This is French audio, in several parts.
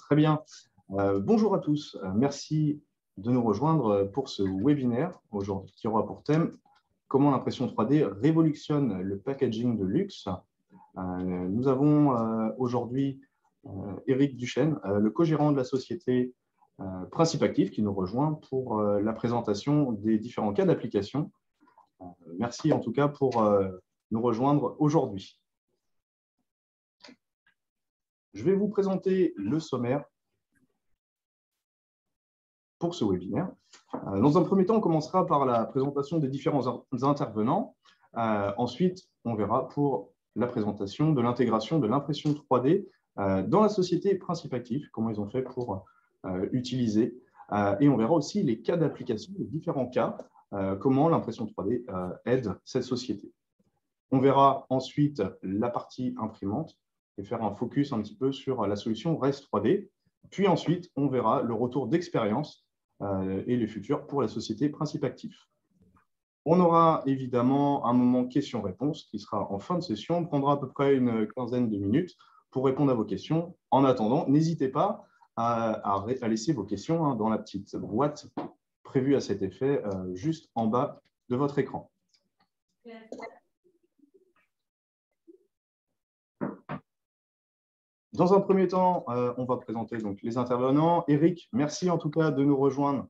Très bien. Bonjour à tous. Merci de nous rejoindre pour ce webinaire aujourd'hui qui aura pour thème comment l'impression 3D révolutionne le packaging de luxe. Nous avons aujourd'hui Éric Duchesne, le co-gérant de la société Principe Actif, qui nous rejoint pour la présentation des différents cas d'application. Merci en tout cas pour nous rejoindre aujourd'hui. Je vais vous présenter le sommaire pour ce webinaire. Dans un premier temps, on commencera par la présentation des différents intervenants. Ensuite, on verra pour la présentation de l'intégration de l'impression 3D dans la société Principe Actif, comment ils ont fait pour utiliser. Et on verra aussi les cas d'application, les différents cas, comment l'impression 3D aide cette société. On verra ensuite la partie imprimante et faire un focus un petit peu sur la solution REST 3D. Puis ensuite, on verra le retour d'expérience et les futurs pour la société Principe Actif. On aura évidemment un moment questions-réponses qui sera en fin de session. On prendra à peu près une quinzaine de minutes pour répondre à vos questions. En attendant, n'hésitez pas à laisser vos questions dans la petite boîte prévue à cet effet juste en bas de votre écran. Dans un premier temps, on va présenter donc les intervenants. Éric, merci en tout cas de nous rejoindre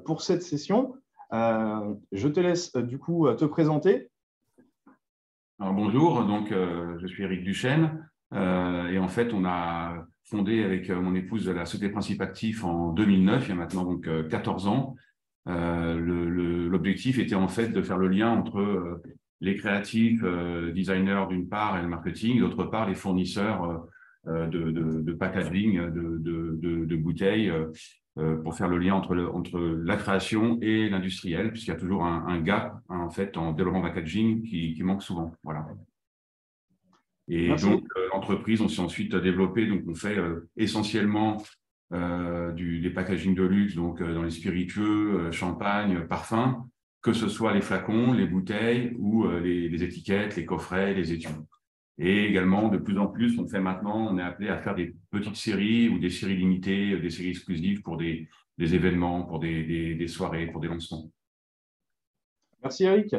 pour cette session. Je te laisse du coup te présenter. Alors, bonjour, donc, je suis Éric Duchesne et en fait on a fondé avec mon épouse la société Principe Actif en 2009, il y a maintenant donc 14 ans. L'objectif était en fait de faire le lien entre les créatifs, designers d'une part et le marketing, d'autre part les fournisseurs de packaging, de bouteilles, pour faire le lien entre la création et l'industriel, puisqu'il y a toujours un gap en fait en développement packaging qui manque souvent. Voilà. Et merci. Donc l'entreprise, on s'est ensuite développé, donc on fait essentiellement des packaging de luxe, donc dans les spiritueux, champagne, parfums, que ce soit les flacons, les bouteilles ou les étiquettes, les coffrets, les étuis. Et également, de plus en plus, on est appelé à faire des petites séries ou des séries limitées, des séries exclusives pour des événements, pour des soirées, pour des lancements. Merci Eric.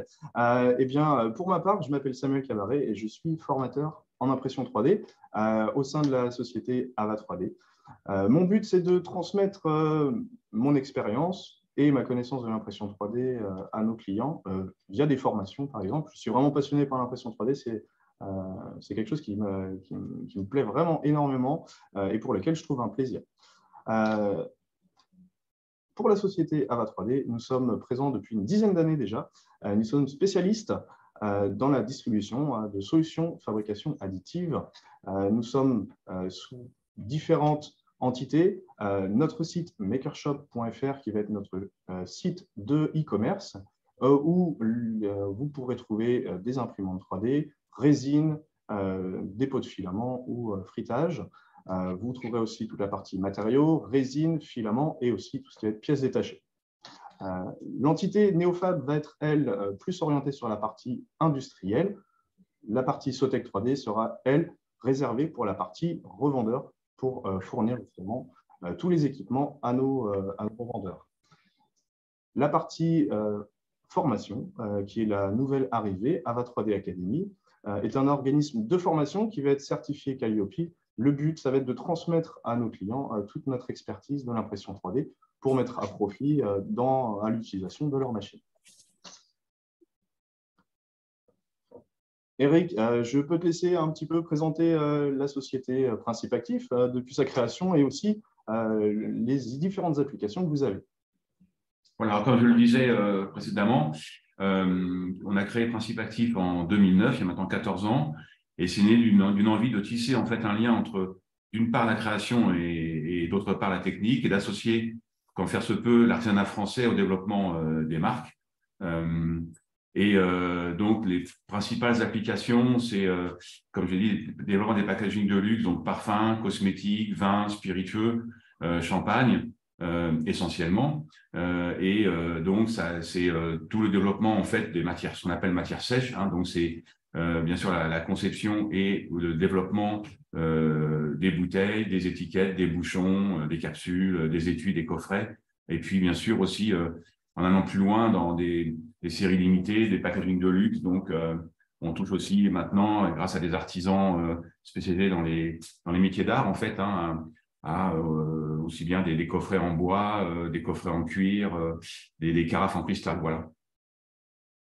Eh bien, pour ma part, je m'appelle Samuel Cavaret et je suis formateur en impression 3D au sein de la société Ava 3D. Mon but, c'est de transmettre mon expérience et ma connaissance de l'impression 3D à nos clients via des formations, par exemple. Je suis vraiment passionné par l'impression 3D, c'est quelque chose qui me plaît vraiment énormément et pour lequel je trouve un plaisir. Pour la société Ava 3D, nous sommes présents depuis une dizaine d'années déjà. Nous sommes spécialistes dans la distribution de solutions de fabrication additive. Nous sommes sous différentes entités. Notre site makershop.fr qui va être notre site de e-commerce où vous pourrez trouver des imprimantes 3D, résine, dépôt de filament ou frittage. Vous trouverez aussi toute la partie matériaux, résine, filament et aussi tout ce qui va être pièces détachées. L'entité Neofab va être, elle, plus orientée sur la partie industrielle. La partie Sotec 3D sera, elle, réservée pour la partie revendeur pour fournir justement tous les équipements à nos revendeurs. La partie formation, qui est la nouvelle arrivée, Ava 3D Academy, est un organisme de formation qui va être certifié Calliope. Le but, ça va être de transmettre à nos clients toute notre expertise de l'impression 3D pour mettre à profit à l'utilisation de leur machine. Éric, je peux te laisser un petit peu présenter la société Principe Actif depuis sa création et aussi les différentes applications que vous avez. Voilà, comme je le disais précédemment, on a créé Principe Actif en 2009, il y a maintenant 14 ans. Et c'est né d'une envie de tisser en fait un lien entre, d'une part, la création et d'autre part, la technique, et d'associer, quand faire se peut, l'artisanat français au développement des marques. Donc, les principales applications, c'est, comme j'ai dit, le développement des packaging de luxe, donc parfums, cosmétiques, vins, spiritueux, champagne, essentiellement. Donc, c'est tout le développement en fait des matières, ce qu'on appelle matières sèches. Hein, donc, c'est bien sûr la conception et le développement des bouteilles, des étiquettes, des bouchons, des capsules, des étuis, des coffrets. Et puis, bien sûr, aussi, en allant plus loin dans des séries limitées, des packaging de luxe. Donc, on touche aussi maintenant, grâce à des artisans spécialisés dans les métiers d'art, en fait, hein, à aussi bien des coffrets en bois, des coffrets en cuir, des carafes en cristal. Voilà.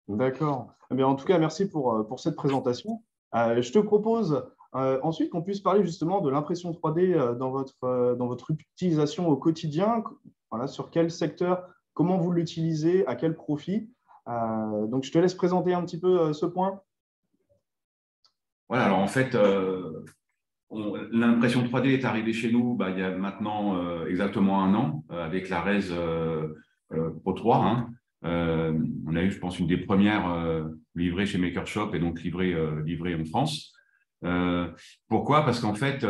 D'accord. Eh bien, en tout cas, merci pour cette présentation. Je te propose ensuite qu'on puisse parler justement de l'impression 3D dans votre utilisation au quotidien. Voilà, sur quel secteur, comment vous l'utilisez, à quel profit. Donc, je te laisse présenter un petit peu ce point. Voilà, alors en fait, l'impression 3D est arrivée chez nous il y a maintenant exactement un an avec la RES Pro 3. Hein. On a eu, je pense, une des premières livrées chez Maker Shop et donc livrées en France. Pourquoi? Parce qu'en fait,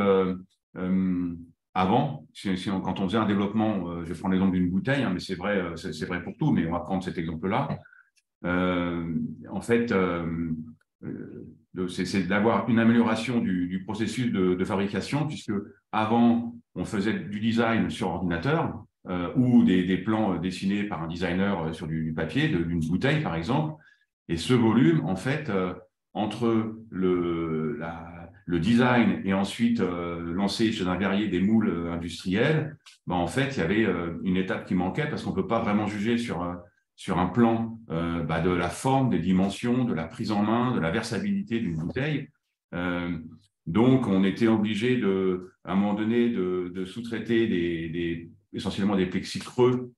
avant, quand on faisait un développement, je vais prendre l'exemple d'une bouteille, hein, mais c'est vrai pour tout, mais on va prendre cet exemple-là. En fait, c'est d'avoir une amélioration du processus de fabrication, puisque avant, on faisait du design sur ordinateur ou des plans dessinés par un designer sur du papier, d'une bouteille, par exemple. Et ce volume, en fait, entre le design et ensuite lancer chez un verrier des moules industriels, en fait, il y avait une étape qui manquait parce qu'on ne peut pas vraiment juger sur un plan de la forme, des dimensions, de la prise en main, de la versabilité d'une bouteille. Donc, on était obligé, à un moment donné, de sous-traiter essentiellement des plexis creux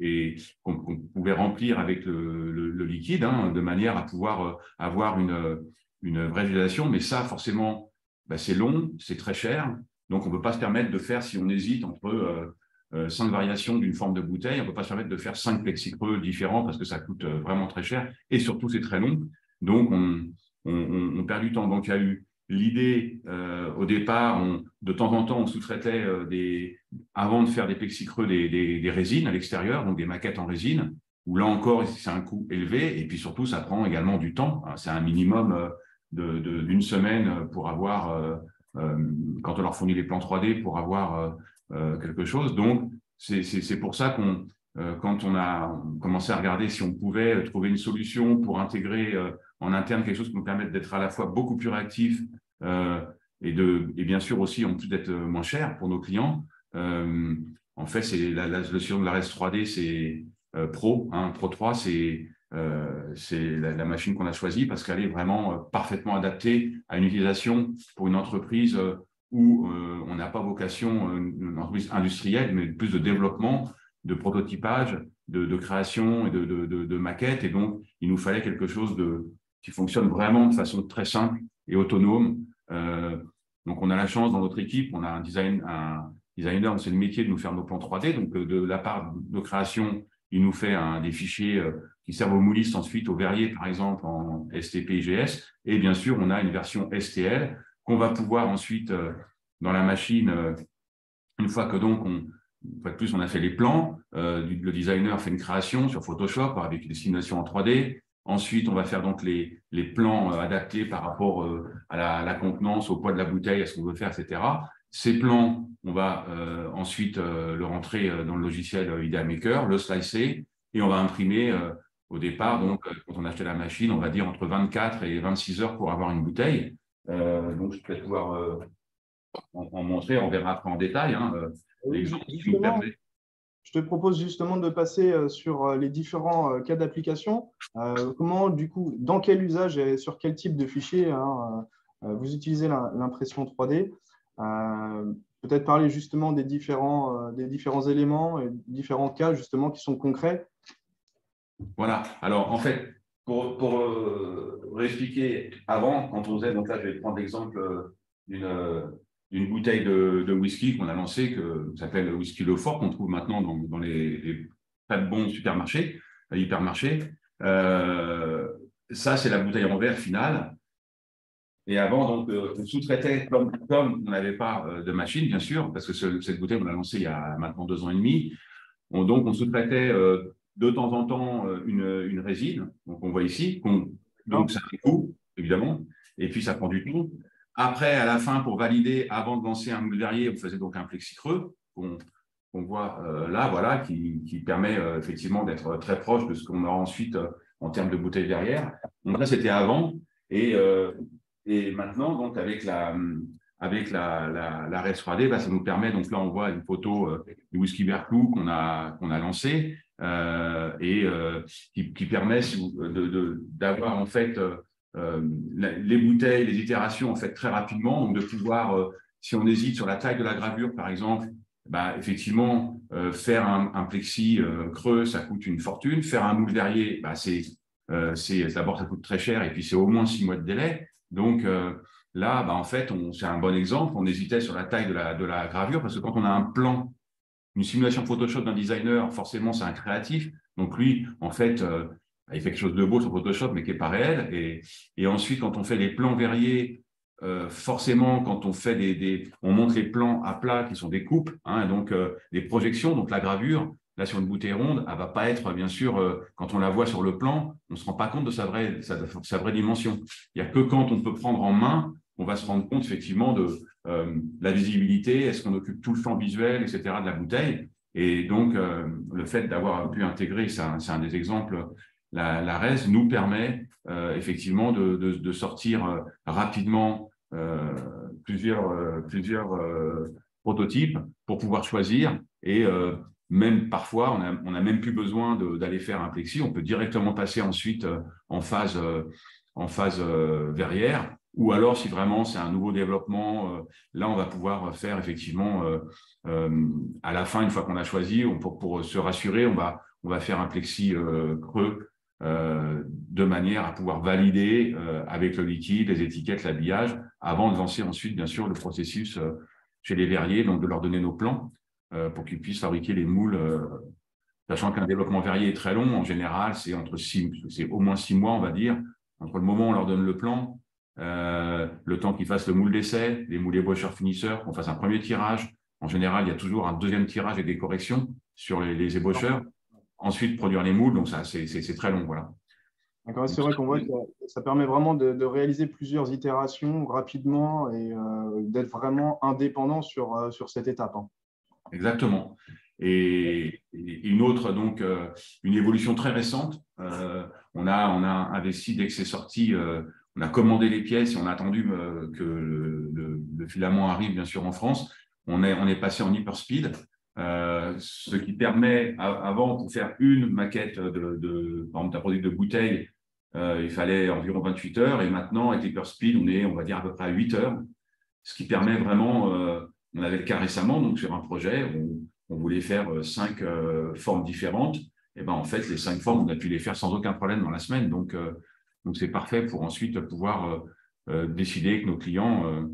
et qu'on pouvait remplir avec le liquide, hein, de manière à pouvoir avoir une vraie végétation. Mais ça, forcément, c'est long, c'est très cher. Donc, on ne peut pas se permettre de faire, si on hésite entre 5 variations d'une forme de bouteille, on ne peut pas se permettre de faire 5 plexis creux différents parce que ça coûte vraiment très cher et surtout, c'est très long. Donc, on perd du temps. Donc, il y a eu l'idée, au départ, de temps en temps, on sous-traitait avant de faire des plexis creux, des résines à l'extérieur, donc des maquettes en résine, où là encore, c'est un coût élevé, et puis surtout, ça prend également du temps. C'est un minimum d'une semaine pour avoir, quand on leur fournit les plans 3D, pour avoir quelque chose. Donc, c'est pour ça quand on a commencé à regarder si on pouvait trouver une solution pour intégrer en interne quelque chose qui nous permette d'être à la fois beaucoup plus réactif et bien sûr aussi en plus d'être moins cher pour nos clients. En fait, c'est la solution de la RES 3D, c'est Pro, hein, Pro 3, c'est la machine qu'on a choisie parce qu'elle est vraiment parfaitement adaptée à une utilisation pour une entreprise où on n'a pas vocation, une entreprise industrielle, mais plus de développement, de prototypage, de création et de maquettes. Et donc, il nous fallait quelque chose qui fonctionne vraiment de façon très simple et autonome. Donc, on a la chance dans notre équipe, on a un designer, c'est le métier de nous faire nos plans 3D. Donc, de la part de création, il nous fait des fichiers qui servent aux moulistes ensuite, aux verriers, par exemple, en STP, IGS. Et bien sûr, on a une version STL qu'on va pouvoir ensuite, dans la machine, une fois que donc, une fois de plus, on a fait les plans, le designer fait une création sur Photoshop avec des simulations en 3D. Ensuite, on va faire donc les plans adaptés par rapport à la contenance, au poids de la bouteille, à ce qu'on veut faire, etc. Ces plans, on va ensuite le rentrer dans le logiciel Idea Maker, le slicer, et on va imprimer au départ. Donc, quand on achetait la machine, on va dire entre 24 et 26 heures pour avoir une bouteille. Donc, je vais pouvoir en montrer, on verra après en détail. Hein, l'exemple qui me permet. Je te propose justement de passer sur les différents cas d'application. Comment, du coup, dans quel usage et sur quel type de fichier vous utilisez l'impression 3D? Peut-être parler justement des différents éléments et différents cas justement qui sont concrets. Voilà. Alors, en fait, pour réexpliquer, avant, quand on faisait, donc là, je vais prendre l'exemple d'une bouteille de whisky qu'on a lancée, qui s'appelle Whisky Le Fort, qu'on trouve maintenant dans les très bons supermarchés, hypermarchés. Ça, c'est la bouteille en verre finale. Et avant, donc, on sous-traitait, comme on n'avait pas de machine, bien sûr, parce que cette bouteille, on l'a lancée il y a maintenant 2 ans et demi. Donc, on sous-traitait de temps en temps une résine, donc on voit ici, qu'on Donc, ça a un coût, évidemment, et puis ça prend du temps. Après, à la fin, pour valider, avant de lancer un moule verrier, on faisait donc un plexi creux qu'on voit là, voilà, qui permet effectivement d'être très proche de ce qu'on aura ensuite en termes de bouteille verrière. Donc là, c'était avant. Et maintenant, donc, avec la RES 3D, bah, ça nous permet, donc là, on voit une photo du whisky Verclou qu'on a lancé qui permet d'avoir en fait les bouteilles, les itérations en fait très rapidement, donc de pouvoir, si on hésite sur la taille de la gravure, par exemple, bah, effectivement, faire un plexi creux, ça coûte une fortune. Faire un moule verrier, bah, d'abord, ça coûte très cher et puis c'est au moins 6 mois de délai. Donc là, bah, en fait, c'est un bon exemple. On hésitait sur la taille de la gravure parce que quand on a un plan, une simulation Photoshop d'un designer, forcément, c'est un créatif. Donc lui, en fait, il fait quelque chose de beau sur Photoshop, mais qui n'est pas réel. Et ensuite, quand on fait les plans verriers, forcément, quand on fait on monte les plans à plat qui sont des coupes, hein, donc des projections, donc la gravure, là sur une bouteille ronde, elle ne va pas être, bien sûr, quand on la voit sur le plan, on ne se rend pas compte de sa vraie dimension. Il n'y a que quand on peut prendre en main, on va se rendre compte effectivement de la visibilité, est-ce qu'on occupe tout le champ visuel, etc. de la bouteille. Et donc, le fait d'avoir pu intégrer, c'est un des exemples, la RES nous permet effectivement de sortir rapidement plusieurs prototypes pour pouvoir choisir. Et même parfois, on a même plus besoin d'aller faire un plexi. On peut directement passer ensuite en phase verrière. Ou alors, si vraiment c'est un nouveau développement, là, on va pouvoir faire effectivement, à la fin, une fois qu'on a choisi, pour se rassurer, on va faire un plexi creux de manière à pouvoir valider avec le liquide, les étiquettes, l'habillage, avant de lancer ensuite, bien sûr, le processus chez les verriers, donc de leur donner nos plans pour qu'ils puissent fabriquer les moules, sachant qu'un développement verrier est très long. En général, c'est au moins 6 mois, on va dire, entre le moment où on leur donne le plan, le temps qu'ils fassent le moule d'essai, les moulés ébaucheurs finisseurs, qu'on fasse un premier tirage. En général, il y a toujours un deuxième tirage et des corrections sur les ébaucheurs. Ensuite, produire les moules, donc ça, c'est très long, voilà. D'accord, c'est vrai qu'on voit que ça permet vraiment de réaliser plusieurs itérations rapidement et d'être vraiment indépendant sur cette étape, hein. Exactement. Et une autre, donc, une évolution très récente. On a investi dès que c'est sorti, on a commandé les pièces et on a attendu que le filament arrive, bien sûr, en France. On est passé en hyperspeed, ce qui permet, avant, pour faire une maquette par exemple, d'un produit de bouteille, il fallait environ 28 heures. Et maintenant, avec l'hyperspeed, on va dire, à peu près à 8 heures, ce qui permet vraiment, on avait le cas récemment, donc sur un projet, on voulait faire 5 formes différentes. Et ben en fait, les 5 formes, on a pu les faire sans aucun problème dans la semaine. Donc c'est parfait pour ensuite pouvoir décider avec nos clients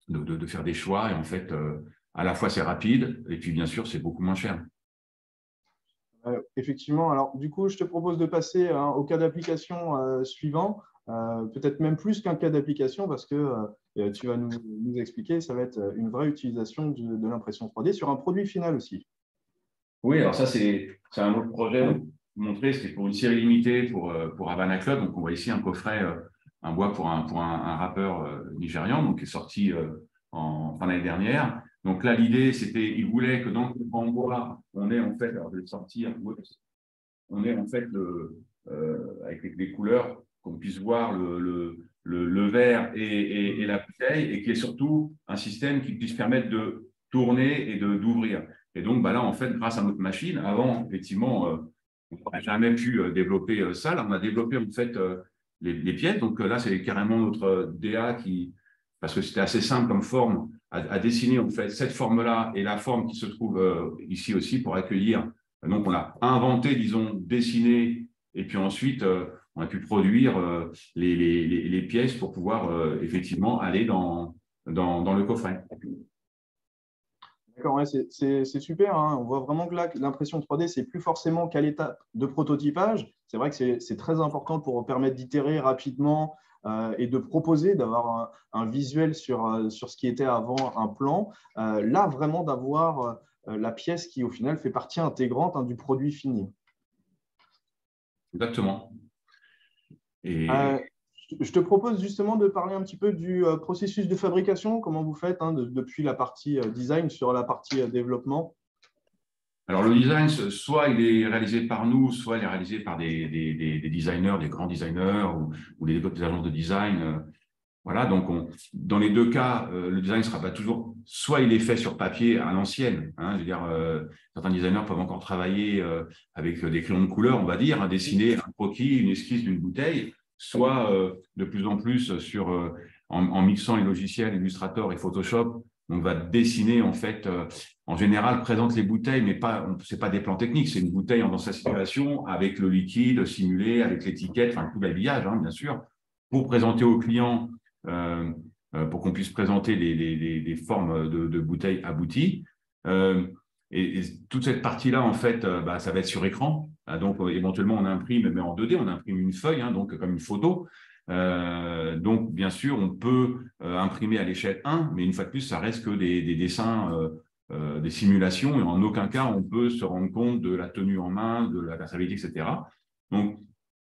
de faire des choix. Et en fait, à la fois, c'est rapide et puis, bien sûr, c'est beaucoup moins cher. Effectivement. Alors, du coup, je te propose de passer au cas d'application suivant, peut-être même plus qu'un cas d'application, parce que tu vas nous expliquer, ça va être une vraie utilisation de l'impression 3D sur un produit final aussi. Oui, alors ça, c'est un autre projet montré, c'était pour une série limitée pour Havana Club. Donc, on voit ici un coffret, un bois pour un rappeur nigérian, donc qui est sorti en fin d'année dernière. Donc là, l'idée, c'était, il voulait que dans le coffret en bois, on ait en fait, alors je vais le sortir, on ait en fait avec les couleurs, qu'on puisse voir le verre et la bouteille, et qu'il y ait surtout un système qui puisse permettre de tourner et d'ouvrir. Et donc, bah là, en fait, grâce à notre machine, avant, effectivement, on n'aurait jamais pu développer ça. Là, on a développé en fait les pièces. Donc là, c'est carrément notre DA parce que c'était assez simple comme forme, à dessiner en fait cette forme-là et la forme qui se trouve ici aussi pour accueillir. Donc, on a inventé, disons, dessiné, et puis ensuite, on a pu produire les pièces pour pouvoir effectivement aller dans le coffret. D'accord, ouais, c'est super, hein. On voit vraiment que là, l'impression 3D, c'est plus forcément qu'à l'étape de prototypage. C'est vrai que c'est très important pour permettre d'itérer rapidement et de proposer, d'avoir un visuel sur ce qui était avant un plan. Là, vraiment d'avoir la pièce qui, au final, fait partie intégrante, hein, du produit fini. Exactement. Euh, je te propose justement de parler un petit peu du processus de fabrication, comment vous faites depuis la partie design sur la partie développement. Alors, le design, soit il est réalisé par nous, soit il est réalisé par des designers, des grands designers ou des agences de design. Voilà, donc dans les deux cas, le design ne sera pas toujours, soit il est fait sur papier à l'ancienne, hein, je veux dire, certains designers peuvent encore travailler avec des crayons de couleur, on va dire, hein, dessiner un croquis, une esquisse d'une bouteille, soit de plus en plus en mixant les logiciels Illustrator et Photoshop, on va dessiner en fait, en général, présente les bouteilles, mais c'est pas des plans techniques, c'est une bouteille dans sa situation avec le liquide simulé, avec l'étiquette, enfin tout l'habillage, hein, bien sûr, pour présenter au client euh, pour qu'on puisse présenter des formes de bouteilles abouties. Et toute cette partie-là, en fait, ça va être sur écran. Donc, éventuellement, on imprime, mais en 2D, on imprime une feuille, hein, donc comme une photo. Donc, bien sûr, on peut imprimer à l'échelle 1, mais une fois de plus, ça reste que des dessins, des simulations, et en aucun cas, on peut se rendre compte de la tenue en main, de la traçabilité, etc. Donc,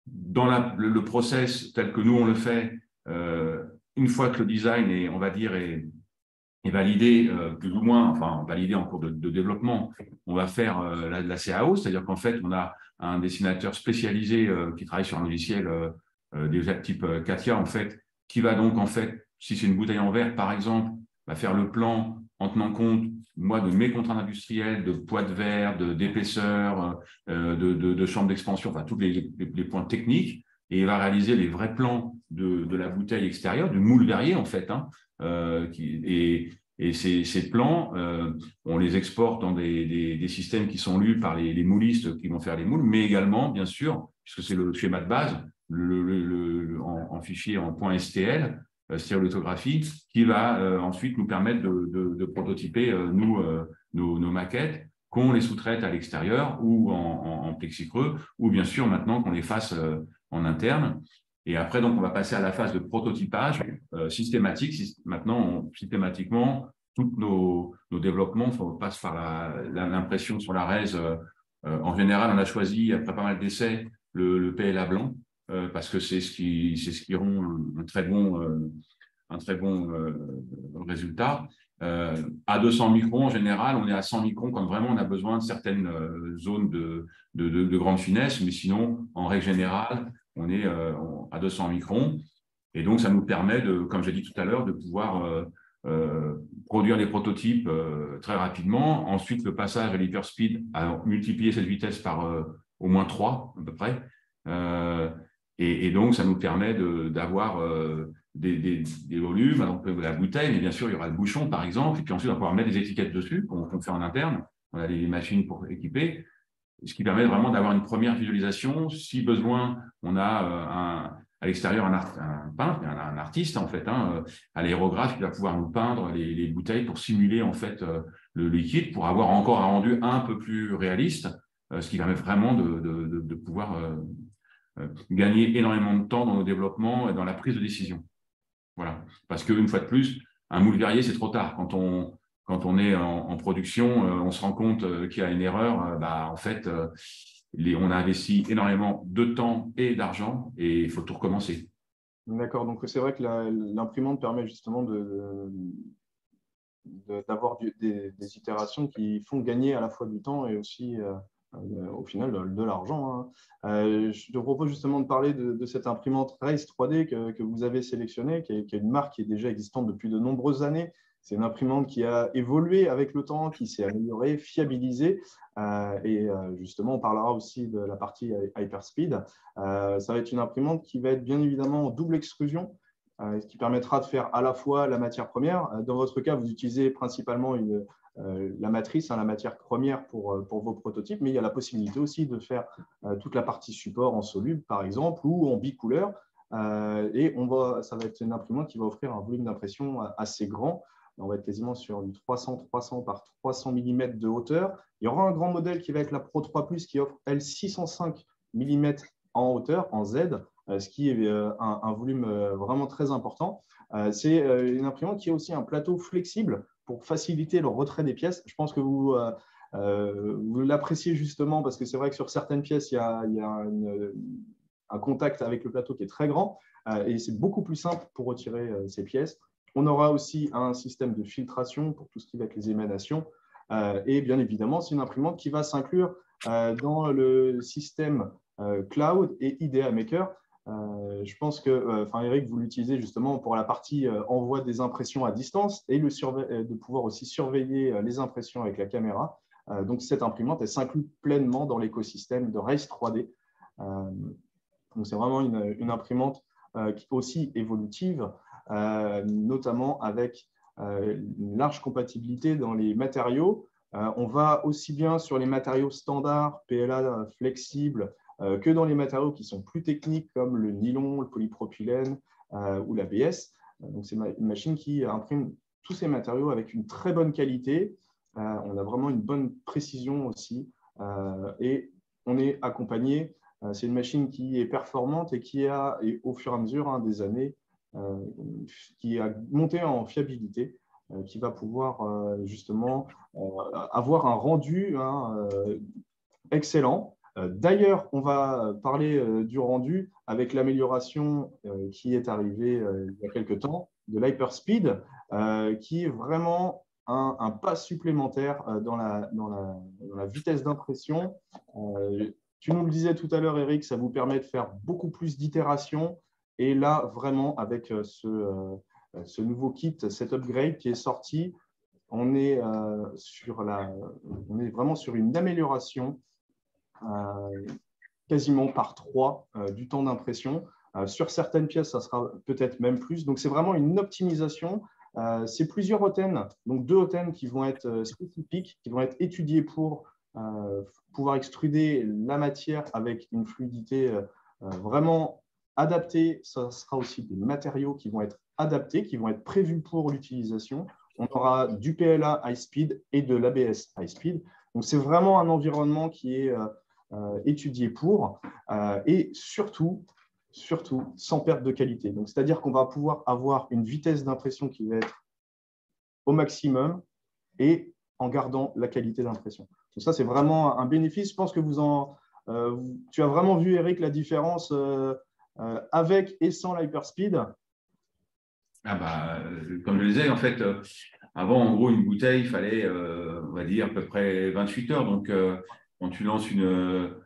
dans le process tel que nous, on le fait, une fois que le design est, on va dire, est validé, plus ou moins, enfin validé en cours de développement, on va faire la CAO, c'est-à-dire qu'en fait, on a un dessinateur spécialisé qui travaille sur un logiciel déjà type CATIA, en fait, qui va donc, en fait, si c'est une bouteille en verre, par exemple, va faire le plan en tenant compte, moi, de mes contraintes industrielles, de poids de verre, d'épaisseur, de chambre d'expansion, enfin, tous les points techniques, et il va réaliser les vrais plans de la bouteille extérieure, du moule verrier, en fait, hein, et ces plans, on les exporte dans des systèmes qui sont lus par les moulistes qui vont faire les moules, mais également, bien sûr, puisque c'est le schéma de base, en fichier en .stl, stéréolithographie, qui va ensuite nous permettre de prototyper, nos maquettes, qu'on les sous-traite à l'extérieur ou en plexi creux, ou bien sûr maintenant qu'on les fasse en interne. Et après, donc, on va passer à la phase de prototypage systématique. Maintenant, systématiquement, tous nos développements passent par l'impression sur la RES. En général, on a choisi, après pas mal d'essais, le PLA blanc, parce que c'est ce qui rend un très bon résultat. À 200 microns, en général, on est à 100 microns quand vraiment on a besoin de certaines zones de grande finesse, mais sinon, en règle générale, on est à 200 microns. Et donc, ça nous permet, comme j'ai dit tout à l'heure, de pouvoir produire des prototypes très rapidement. Ensuite, le passage à l'hyperspeed a multiplié cette vitesse par au moins 3 à peu près. Et donc, ça nous permet d'avoir des volumes, donc la bouteille, mais bien sûr, il y aura le bouchon, par exemple, et puis ensuite, on va pouvoir mettre des étiquettes dessus, qu'on fait en interne. On a des machines pour équiper, ce qui permet vraiment d'avoir une première visualisation. Si besoin, on a à l'extérieur un peintre, un artiste, en fait, hein, à l'aérographe, qui va pouvoir nous peindre les bouteilles pour simuler, en fait, le liquide, pour avoir encore un rendu un peu plus réaliste, ce qui permet vraiment de pouvoir gagner énormément de temps dans nos développements et dans la prise de décision. Voilà. Parce qu'une fois de plus, un moule verrier, c'est trop tard. Quand on est en production, on se rend compte qu'il y a une erreur. En fait, on a investi énormément de temps et d'argent et il faut tout recommencer. D'accord, donc c'est vrai que l'imprimante permet justement d'avoir des itérations qui font gagner à la fois du temps et aussi au final de l'argent. Je te propose justement de parler de cette imprimante Race 3D que vous avez sélectionnée, qui est une marque qui est déjà existante depuis de nombreuses années. C'est une imprimante qui a évolué avec le temps, qui s'est améliorée, fiabilisée. Justement, on parlera aussi de la partie Hyperspeed. Ça va être une imprimante qui va être bien évidemment en double extrusion, ce qui permettra de faire à la fois la matière première. Dans votre cas, vous utilisez principalement la matrice, la matière première pour vos prototypes, mais il y a la possibilité aussi de faire toute la partie support en soluble, par exemple, ou en bicouleur. Ça va être une imprimante qui va offrir un volume d'impression assez grand. On va être quasiment sur du 300 par 300 mm de hauteur. Il y aura un grand modèle qui va être la Pro 3 Plus qui offre, elle, 605 mm en hauteur, en Z, ce qui est un volume vraiment très important. C'est une imprimante qui a aussi un plateau flexible pour faciliter le retrait des pièces. Je pense que vous l'appréciez justement parce que c'est vrai que sur certaines pièces, il y a un contact avec le plateau qui est très grand et c'est beaucoup plus simple pour retirer ces pièces. On aura aussi un système de filtration pour tout ce qui va être les émanations. Et bien évidemment, c'est une imprimante qui va s'inclure dans le système cloud et IDEA Maker. Je pense que, Eric, vous l'utilisez justement pour la partie envoi des impressions à distance et de pouvoir aussi surveiller les impressions avec la caméra. Donc, cette imprimante, elle s'inclut pleinement dans l'écosystème de Race 3D. Donc, c'est vraiment une imprimante qui est aussi évolutive, notamment avec une large compatibilité dans les matériaux. On va aussi bien sur les matériaux standards, PLA flexibles, que dans les matériaux qui sont plus techniques comme le nylon, le polypropylène ou l'ABS. Donc, c'est une machine qui imprime tous ces matériaux avec une très bonne qualité. On a vraiment une bonne précision aussi et on est accompagné. C'est une machine qui est performante et qui a, et au fur et à mesure des années, qui a monté en fiabilité, qui va pouvoir justement avoir un rendu excellent. D'ailleurs, on va parler du rendu avec l'amélioration qui est arrivée il y a quelques temps de l'Hyperspeed, qui est vraiment un pas supplémentaire dans la vitesse d'impression. Tu nous le disais tout à l'heure, Eric, ça vous permet de faire beaucoup plus d'itérations. Et là, vraiment, avec ce nouveau kit, cet upgrade qui est sorti, on est vraiment sur une amélioration quasiment par 3 du temps d'impression. Sur certaines pièces, ça sera peut-être même plus. Donc, c'est vraiment une optimisation. C'est plusieurs hôtels, donc 2 hôtels qui vont être spécifiques, qui vont être étudiés pour pouvoir extruder la matière avec une fluidité vraiment adaptée. Ça sera aussi des matériaux qui vont être adaptés, qui vont être prévus pour l'utilisation. On aura du PLA high speed et de l'ABS high speed. Donc, c'est vraiment un environnement qui est étudié pour et surtout sans perte de qualité. Donc, c'est-à-dire qu'on va pouvoir avoir une vitesse d'impression qui va être au maximum et en gardant la qualité d'impression. Donc, ça, c'est vraiment un bénéfice. Je pense que tu as vraiment vu, Eric, la différence avec et sans l'Hyperspeed. Comme je le disais, en fait, avant, en gros, une bouteille, il fallait, on va dire, à peu près 28 heures. Donc, quand tu lances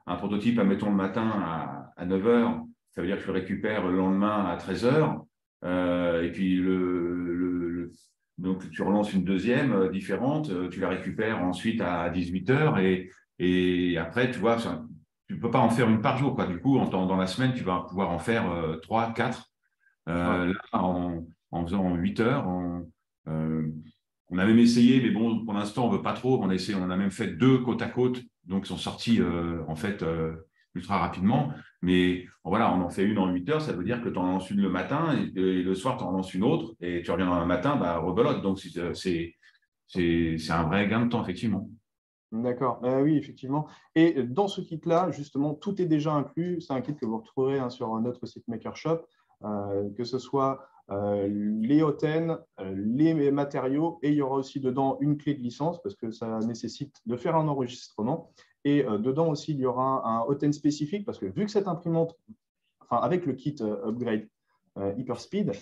un prototype, admettons, le matin à 9 heures, ça veut dire que tu le récupères le lendemain à 13 heures. Et puis, donc, tu relances une deuxième différente, tu la récupères ensuite à 18 heures. Et après, tu vois, tu ne peux pas en faire une par jour, quoi. Du coup, dans la semaine, tu vas pouvoir en faire 3, 4. Là, en faisant 8 heures, on a même essayé, mais bon, pour l'instant, on ne veut pas trop. On a même fait 2 côte à côte, donc ils sont sortis en fait ultra rapidement. Mais voilà, on en fait une en 8 heures, ça veut dire que tu en lances une le matin et le soir, tu en lances une autre et tu reviens dans le matin, rebelote. Donc, c'est un vrai gain de temps, effectivement. D'accord, oui, effectivement. Et dans ce kit-là, justement, tout est déjà inclus. C'est un kit que vous retrouverez sur notre site MakerShop, que ce soit les hôtels, les matériaux, et il y aura aussi dedans une clé de licence parce que ça nécessite de faire un enregistrement. Et dedans aussi, il y aura un hôtel spécifique parce que vu que cette imprimante, avec le kit upgrade Hyperspeed,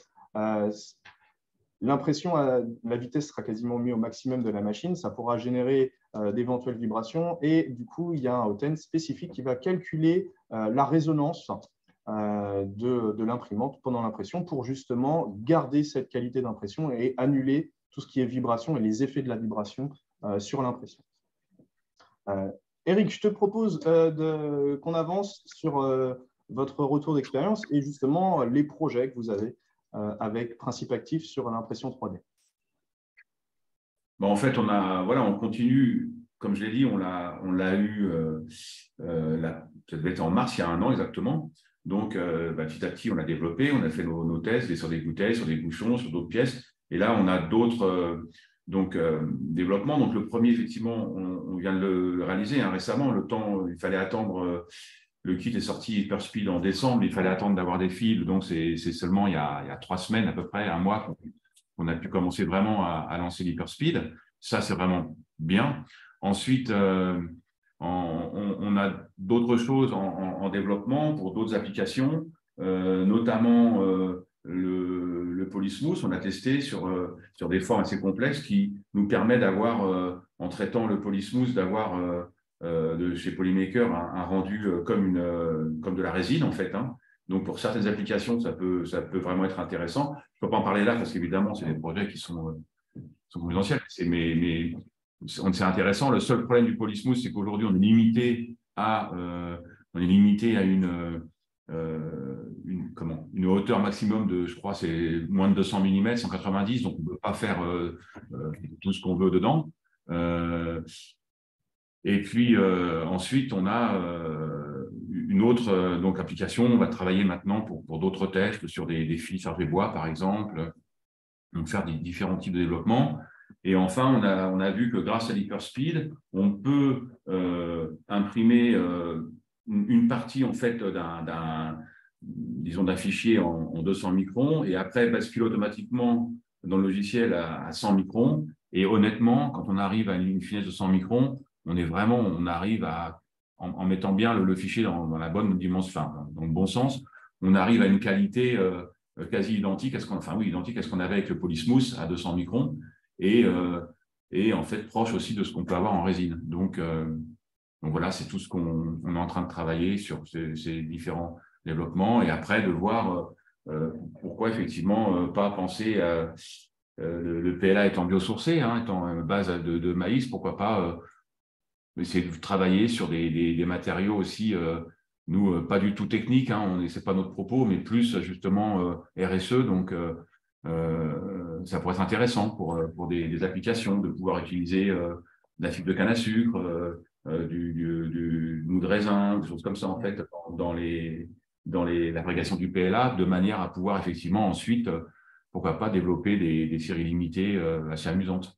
l'impression, la vitesse sera quasiment mise au maximum de la machine. Ça pourra générer d'éventuelles vibrations. Et du coup, il y a un hôtel spécifique qui va calculer la résonance de l'imprimante pendant l'impression pour justement garder cette qualité d'impression et annuler tout ce qui est vibration et les effets de la vibration sur l'impression. Eric, je te propose qu'on avance sur votre retour d'expérience et justement les projets que vous avez avec Principe Actif sur l'impression 3D. En fait, on continue, comme je l'ai dit, on l'a eu, ça devait être en mars, il y a 1 an exactement. Donc, petit à petit, on l'a développé, on a fait nos tests sur des bouteilles, sur des bouchons, sur d'autres pièces. Et là, on a d'autres développements. Donc, le premier, effectivement, on vient de le réaliser récemment. Il fallait attendre, le kit est sorti Hyperspeed en décembre, il fallait attendre d'avoir des fils. Donc, c'est seulement il y a 3 semaines, à peu près, 1 mois, qu'on a pu commencer vraiment à lancer l'Hyperspeed. Ça, c'est vraiment bien. Ensuite, On a d'autres choses en développement pour d'autres applications, notamment le Polysmooth. On a testé sur des formes assez complexes qui nous permet d'avoir, en traitant le Polysmooth, d'avoir chez Polymaker un rendu comme de la résine, en fait, hein. Donc, pour certaines applications, ça peut vraiment être intéressant. Je ne peux pas en parler là parce qu'évidemment, c'est des projets qui sont confidentiels. Mais c'est intéressant. Le seul problème du Polysmooth, c'est qu'aujourd'hui, on est limité à une hauteur maximum de, je crois, c'est moins de 200 mm, 190, donc on ne peut pas faire tout ce qu'on veut dedans. Et puis ensuite, on a une autre donc application. On va travailler maintenant pour d'autres tests sur des fils chargés bois, par exemple, donc faire différents types de développement. Et enfin, on a vu que grâce à l'Hyperspeed, on peut imprimer une partie en fait d'un fichier en 200 microns et après basculer automatiquement dans le logiciel à 100 microns. Et honnêtement, quand on arrive à une finesse de 100 microns, on arrive en mettant bien le fichier dans la bonne dimension, enfin, dans le bon sens, on arrive à une qualité quasi identique à ce qu'on avait avec le Polysmooth à 200 microns et en fait proche aussi de ce qu'on peut avoir en résine. Donc voilà, c'est tout ce qu'on est en train de travailler sur ces différents développements et après de voir pourquoi effectivement pas penser à le PLA étant biosourcé, hein, étant base de maïs, pourquoi pas essayer de travailler sur des matériaux aussi, nous, pas du tout techniques, hein, c'est pas notre propos, mais plus justement RSE, donc ça pourrait être intéressant pour des applications, de pouvoir utiliser de la fibre de canne à sucre, du mou de raisin, des choses comme ça, en fait, dans l'agrégation du PLA, de manière à pouvoir effectivement ensuite, pourquoi pas, développer des séries limitées assez amusantes.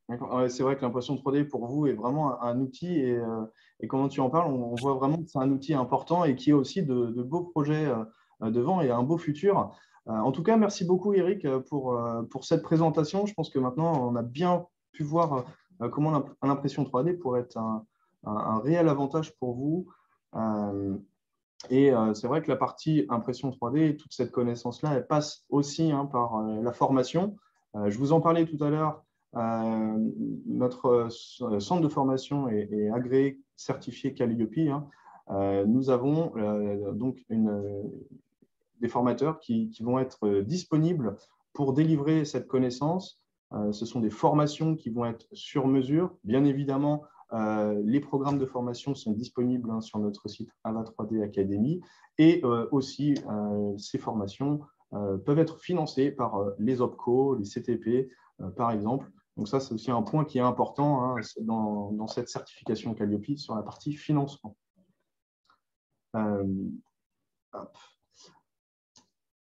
Ouais, c'est vrai que l'impression 3D pour vous est vraiment un outil et comment tu en parles, on voit vraiment que c'est un outil important et qui a aussi de beaux projets devant et un beau futur. En tout cas, merci beaucoup Eric pour cette présentation. Je pense que maintenant, on a bien pu voir comment l'impression 3D pourrait être un réel avantage pour vous. Et c'est vrai que la partie impression 3D, toute cette connaissance-là, elle passe aussi par la formation. Je vous en parlais tout à l'heure. Notre centre de formation est agréé, certifié Calliope, hein. Nous avons donc des formateurs qui vont être disponibles pour délivrer cette connaissance. Ce sont des formations qui vont être sur mesure. Bien évidemment, les programmes de formation sont disponibles sur notre site AVA3D Academy et aussi ces formations peuvent être financées par les OPCO, les CTP, par exemple. Donc ça, c'est aussi un point qui est important dans cette certification Calliope sur la partie financement.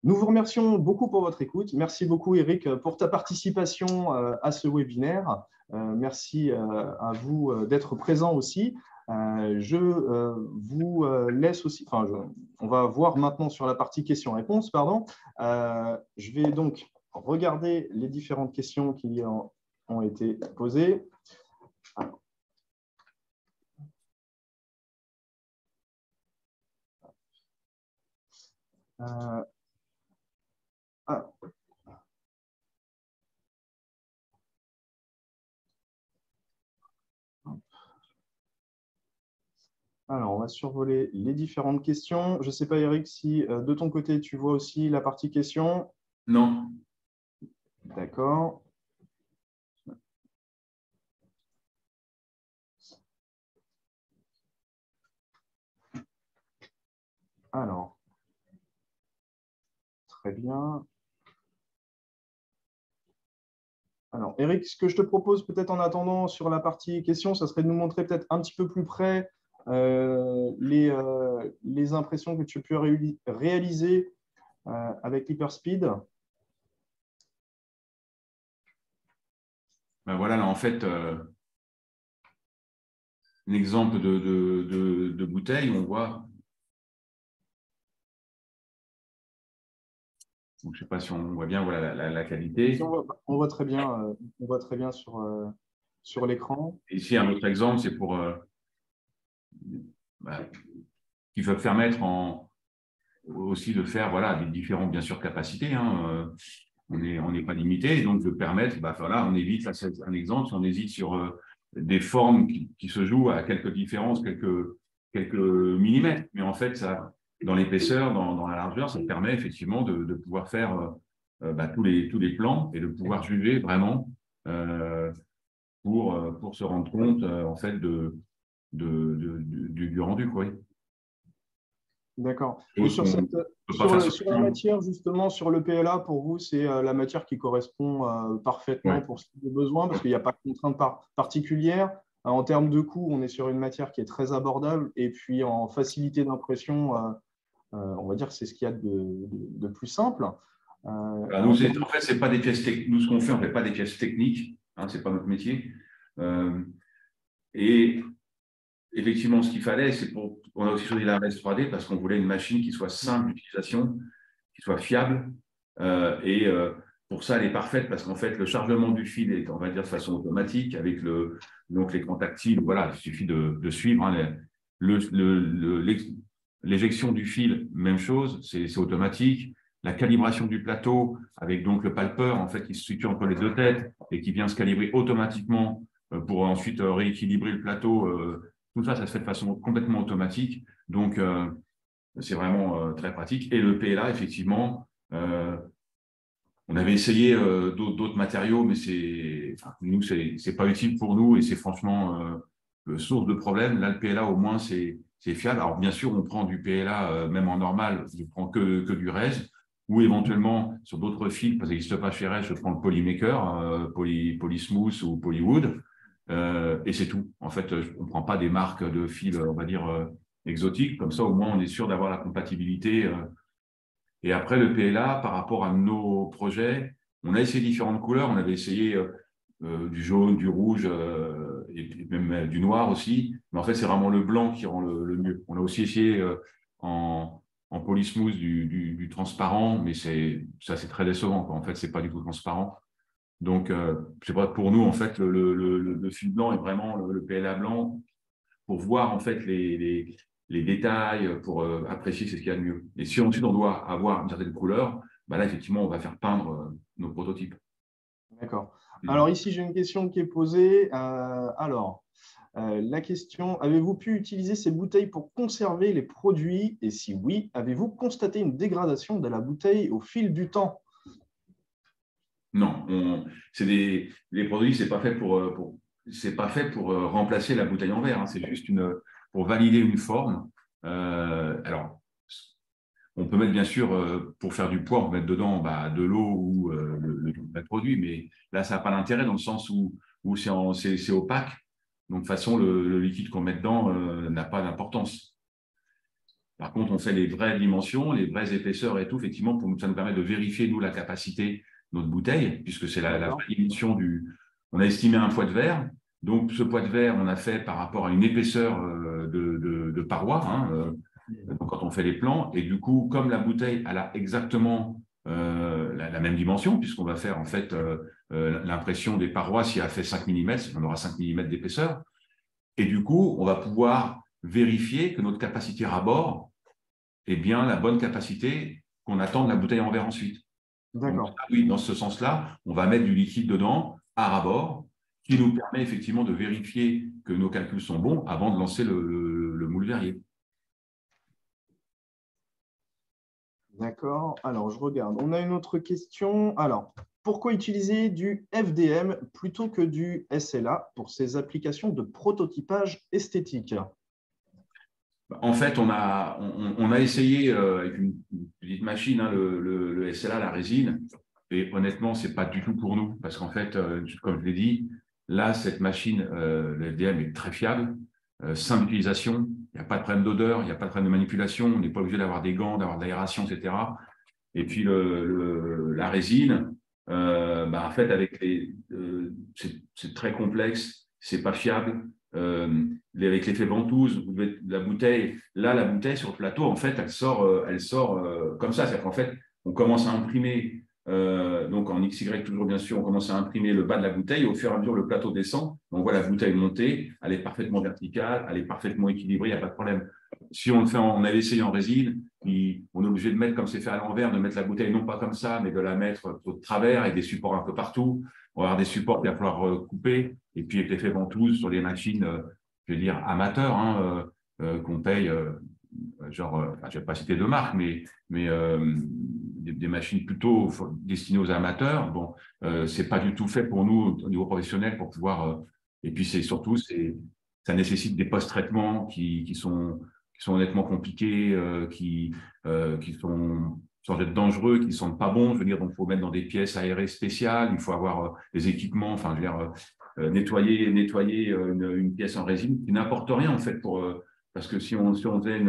Nous vous remercions beaucoup pour votre écoute. Merci beaucoup, Eric, pour ta participation à ce webinaire. Merci à vous d'être présent aussi. Je vous laisse aussi, on va voir maintenant sur la partie questions-réponses, pardon. Je vais donc regarder les différentes questions qui ont été posées. Alors, on va survoler les différentes questions. Je ne sais pas, Eric, si de ton côté, tu vois aussi la partie questions. Non. D'accord. Alors, très bien. Alors, Eric, ce que je te propose peut-être en attendant sur la partie questions, ça serait de nous montrer peut-être un petit peu plus près les impressions que tu peux réaliser avec l'Hyperspeed. Ben voilà, là, en fait, un exemple de bouteille, on voit. Donc, je ne sais pas si on voit bien voilà, la qualité. On voit très bien sur l'écran. Ici, un autre exemple, c'est pour qui peuvent permettre aussi de faire voilà, des différentes, bien sûr, capacités. Hein, on n'est pas limité, donc de permettre, voilà, on évite, là, c'est un exemple, si on hésite sur des formes qui se jouent à quelques différences, quelques millimètres, mais en fait, ça, dans l'épaisseur, dans la largeur, ça permet effectivement de pouvoir faire tous les plans et de pouvoir juger vraiment pour se rendre compte en fait du rendu, quoi. D'accord. Et sur la matière, justement, sur le PLA, pour vous, c'est la matière qui correspond parfaitement pour ce type de besoin, parce qu'il n'y a pas de contrainte particulière. En termes de coût, on est sur une matière qui est très abordable. Et puis, en facilité d'impression, on va dire que c'est ce qu'il y a de plus simple. Nous, en fait, c'est pas des pièces techniques. Nous, ce qu'on fait, on ne fait pas des pièces techniques. Hein, ce n'est pas notre métier. Et effectivement, ce qu'il fallait, on a aussi choisi la RS 3D parce qu'on voulait une machine qui soit simple d'utilisation, qui soit fiable. Pour ça, elle est parfaite parce qu'en fait, le chargement du fil est, on va dire, de façon automatique avec l'écran tactile. Voilà, il suffit de suivre. Hein, l'éjection du fil, même chose, c'est automatique. La calibration du plateau avec donc le palpeur en fait qui se situe entre les deux têtes et qui vient se calibrer automatiquement pour ensuite rééquilibrer le plateau. Tout ça, ça se fait de façon complètement automatique. Donc, c'est vraiment très pratique. Et le PLA, effectivement, on avait essayé d'autres matériaux, mais nous, c'est pas utile pour nous et c'est franchement source de problème. Là, le PLA, au moins, c'est fiable. Alors, bien sûr, on prend du PLA, même en normal, je ne prends que du RES, ou éventuellement, sur d'autres fils, parce qu'il n'existe pas chez RES, je prends le Polymaker, Polysmooth ou Polywood, et c'est tout. En fait, on ne prend pas des marques de fils, on va dire, exotiques. Comme ça, au moins, on est sûr d'avoir la compatibilité. Et après, le PLA, par rapport à nos projets, on a essayé différentes couleurs. On avait essayé du jaune, du rouge et même du noir aussi. Mais en fait, c'est vraiment le blanc qui rend le mieux. On a aussi essayé en polysmooth du transparent, mais ça, c'est très décevant, quoi. En fait, ce n'est pas du tout transparent. Donc, c'est pas pour nous, en fait, le fil blanc est vraiment le PLA blanc pour voir, en fait, les détails, pour apprécier c'est ce qu'il y a de mieux. Et si ensuite on doit avoir une certaine couleur, là, effectivement, on va faire peindre nos prototypes. D'accord. Alors ici, j'ai une question qui est posée. La question, avez-vous pu utiliser ces bouteilles pour conserver les produits? Et si oui, avez-vous constaté une dégradation de la bouteille au fil du temps? Non, les produits, c'est pas fait pour remplacer la bouteille en verre. Hein. C'est juste pour valider une forme. Alors, on peut mettre bien sûr, pour faire du poids, on peut mettre dedans de l'eau ou le produit, mais là, ça n'a pas d'intérêt dans le sens où c'est opaque. Donc, de toute façon, le liquide qu'on met dedans n'a pas d'importance. Par contre, on fait les vraies dimensions, les vraies épaisseurs et tout, effectivement, ça nous permet de vérifier, nous, la capacité de notre bouteille, puisque c'est la vraie dimension On a estimé un poids de verre. Donc, ce poids de verre, on a fait par rapport à une épaisseur de paroi, hein, donc quand on fait les plans. Et du coup, comme la bouteille, elle a exactement la même dimension, puisqu'on va faire en fait l'impression des parois, si elle fait 5 mm, on aura 5 mm d'épaisseur. Et du coup, on va pouvoir vérifier que notre capacité rabord est bien la bonne capacité qu'on attend de la bouteille en verre ensuite. D'accord. Oui, dans ce sens-là, on va mettre du liquide dedans à rabord, qui nous permet effectivement de vérifier que nos calculs sont bons avant de lancer le moule verrier. D'accord. Alors, je regarde. On a une autre question. Alors, pourquoi utiliser du FDM plutôt que du SLA pour ces applications de prototypage esthétique? En fait, on a essayé avec une petite machine, hein, le SLA, la résine, et honnêtement, ce n'est pas du tout pour nous, parce qu'en fait, comme je l'ai dit, là, cette machine, le FDM est très fiable, simple d'utilisation, il n'y a pas de problème d'odeur, il n'y a pas de problème de manipulation, on n'est pas obligé d'avoir des gants, d'avoir de l'aération, etc. Et puis, la résine, en fait, c'est très complexe, c'est pas fiable. Avec l'effet ventouse, la bouteille sur le plateau, en fait, elle sort comme ça. C'est-à-dire qu'en fait, on commence à imprimer Donc en XY, toujours bien sûr, on commence à imprimer le bas de la bouteille. Au fur et à mesure, le plateau descend. On voit la bouteille monter. Elle est parfaitement verticale, elle est parfaitement équilibrée, il n'y a pas de problème. Si on le fait, on avait essayé en résine, on est obligé de mettre, comme c'est fait à l'envers, de mettre la bouteille non pas comme ça, mais de la mettre de travers avec des supports un peu partout. On va avoir des supports qu'il va falloir couper. Et puis, avec l'effet ventouse sur les machines, je veux dire, amateurs, hein, qu'on paye, enfin, je ne vais pas citer de marque, mais des machines plutôt destinées aux amateurs. Bon, c'est pas du tout fait pour nous au niveau professionnel pour pouvoir. Et puis, surtout, ça nécessite des post-traitements qui sont honnêtement compliqués, qui sont sans être dangereux, qui ne sont pas bons. Je veux dire, donc, il faut mettre dans des pièces aérées spéciales, il faut avoir des équipements, enfin, je veux dire, nettoyer une pièce en résine qui n'apporte rien, en fait, parce que si on faisait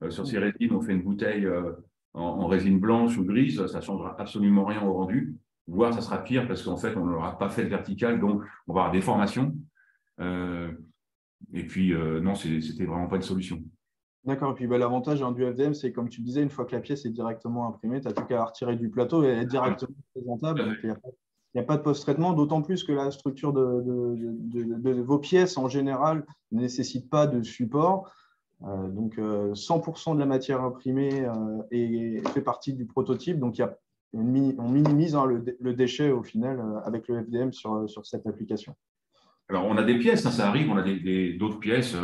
sur ces résines, on fait une bouteille en résine blanche ou grise, ça ne changera absolument rien au rendu, voire ça sera pire parce qu'en fait, on ne l'aura pas fait de vertical, donc on va avoir des formations. Et puis, non, c'était vraiment pas une solution. D'accord. Et puis l'avantage du FDM, c'est comme tu disais, une fois que la pièce est directement imprimée, tu n'as plus qu'à la retirer du plateau et elle est directement présentable. Donc, il n'y a pas de post-traitement, d'autant plus que la structure de vos pièces en général ne nécessite pas de support. Donc, 100% de la matière imprimée fait partie du prototype. Donc, on minimise le déchet au final avec le FDM sur cette application. Alors, on a des pièces, hein, ça arrive, on a d'autres pièces,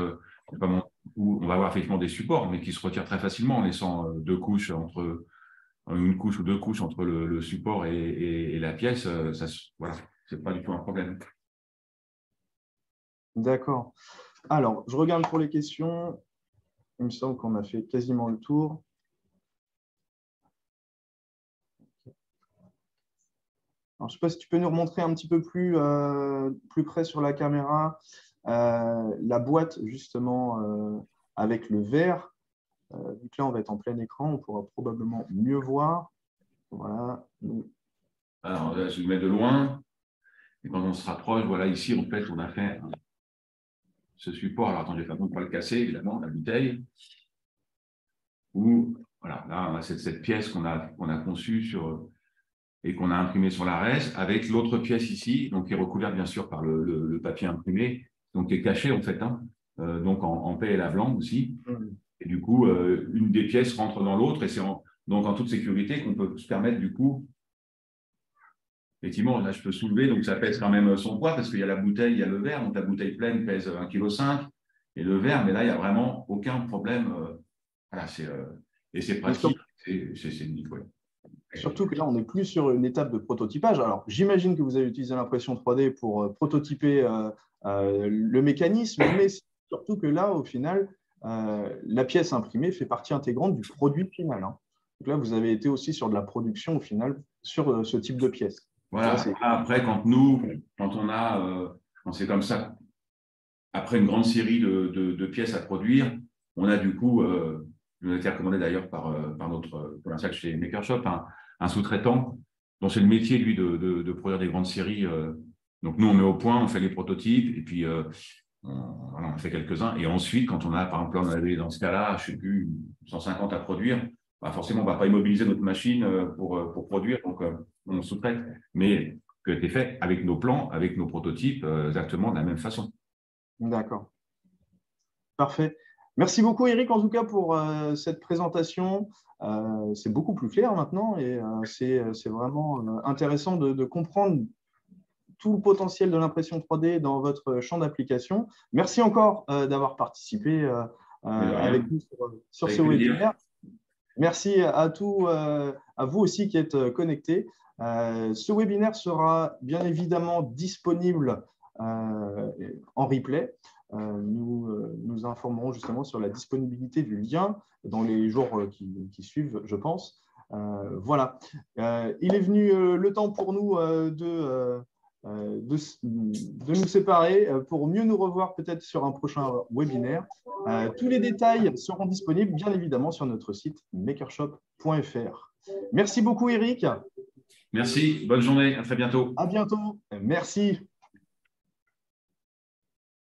où on va avoir effectivement des supports, mais qui se retirent très facilement en laissant deux couches une couche ou deux couches entre le support et la pièce. Voilà, c'est pas du tout un problème. D'accord. Alors, je regarde pour les questions. Il me semble qu'on a fait quasiment le tour. Alors, je ne sais pas si tu peux nous remontrer un petit peu plus près sur la caméra la boîte, justement, avec le verre. Vu que là, on va être en plein écran, on pourra probablement mieux voir. Voilà. Alors, là, je le mets de loin. Et quand on se rapproche, voilà, ici, en fait, on a fait ce support. Alors, attendez, pour ne pas le casser, évidemment, la bouteille. Voilà, là, on a cette pièce qu'on a conçue et qu'on a imprimée sur la reste, avec l'autre pièce ici, donc qui est recouverte, bien sûr, par le papier imprimé, donc qui est caché, en fait, hein, donc en paix et la blanc aussi. Et du coup, une des pièces rentre dans l'autre, et c'est donc en toute sécurité qu'on peut se permettre, du coup, effectivement, là, je peux soulever, donc ça pèse quand même son poids, parce qu'il y a la bouteille, il y a le verre, donc la bouteille pleine pèse 1,5 kg, et le verre, mais là, il n'y a vraiment aucun problème. Voilà, et c'est pratique, c'est nickel. Surtout que là, on n'est plus sur une étape de prototypage. Alors, j'imagine que vous avez utilisé l'impression 3D pour prototyper le mécanisme, mais surtout que là, au final, la pièce imprimée fait partie intégrante du produit final. Hein. Donc là, vous avez été aussi sur de la production, au final, sur ce type de pièce. Voilà. Après, quand c'est comme ça, après une grande série de pièces à produire, on a du coup, nous a été recommandé d'ailleurs par notre commercial chez Maker Shop, un sous-traitant dont c'est le métier, lui, de produire des grandes séries. Donc, nous, on met au point, on fait les prototypes, et puis voilà, on fait quelques-uns. Et ensuite, quand on a, par exemple, on avait dans ce cas-là, je ne sais plus, 150 à produire, bah forcément, on ne va pas immobiliser notre machine pour produire, donc on sous-traite. Mais que été fait avec nos plans, avec nos prototypes, exactement de la même façon. D'accord. Parfait. Merci beaucoup, Eric, en tout cas, pour cette présentation. C'est beaucoup plus clair maintenant et c'est vraiment intéressant de comprendre tout le potentiel de l'impression 3D dans votre champ d'application. Merci encore d'avoir participé avec nous sur ce webinaire. Merci à vous aussi qui êtes connectés. Ce webinaire sera bien évidemment disponible en replay. Nous informerons justement sur la disponibilité du lien dans les jours qui suivent, je pense. Voilà. Il est venu le temps pour nous de nous séparer pour mieux nous revoir peut-être sur un prochain webinaire. Tous les détails seront disponibles bien évidemment sur notre site makershop.fr. Merci beaucoup, Eric. Merci, bonne journée, à très bientôt. À bientôt. Merci.